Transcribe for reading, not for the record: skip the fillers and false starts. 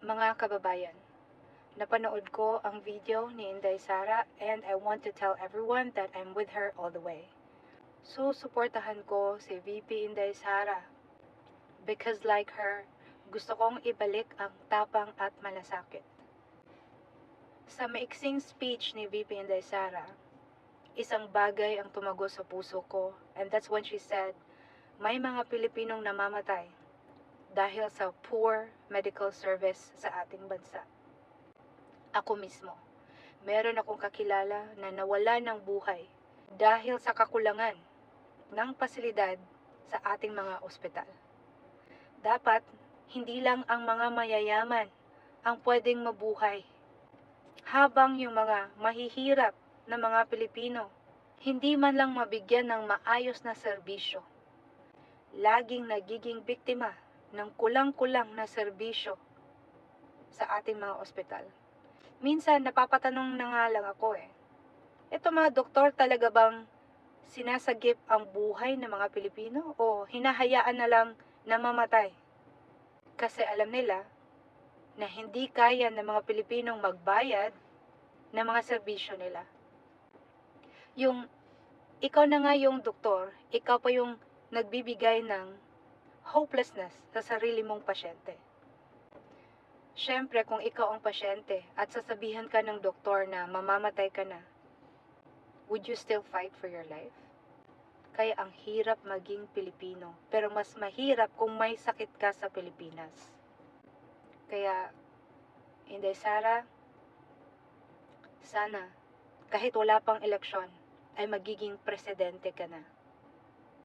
Mga kababayan, napanood ko ang video ni Inday Sara and I want to tell everyone that I'm with her all the way. Susuportahan ko si VP Inday Sara because like her, gusto kong ibalik ang tapang at malasakit. Sa maiksing speech ni VP Inday Sara, isang bagay ang tumago sa puso ko and that's when she said, may mga Pilipinong namamatay dahil sa poor medical service sa ating bansa. Ako mismo, meron akong kakilala na nawala ng buhay dahil sa kakulangan ng pasilidad sa ating mga ospital. Dapat, hindi lang ang mga mayayaman ang pwedeng mabuhay, habang yung mga mahihirap na mga Pilipino, hindi man lang mabigyan ng maayos na serbisyo. Laging nagiging biktima ng kulang-kulang na serbisyo sa ating mga ospital. Minsan, napapatanong na nga lang ako ito mga doktor talaga bang sinasagip ang buhay ng mga Pilipino o hinahayaan na lang na mamatay? Kasi alam nila na hindi kaya ng mga Pilipinong magbayad ng mga serbisyo nila. Yung ikaw na nga yung doktor, ikaw pa yung nagbibigay ng hopelessness sa sarili mong pasyente. Siyempre, kung ikaw ang pasyente at sasabihan ka ng doktor na mamamatay ka na, would you still fight for your life? Kaya ang hirap maging Pilipino, pero mas mahirap kung may sakit ka sa Pilipinas. Kaya, Inday Sara, sana, kahit wala pang eleksyon, ay magiging presidente ka na.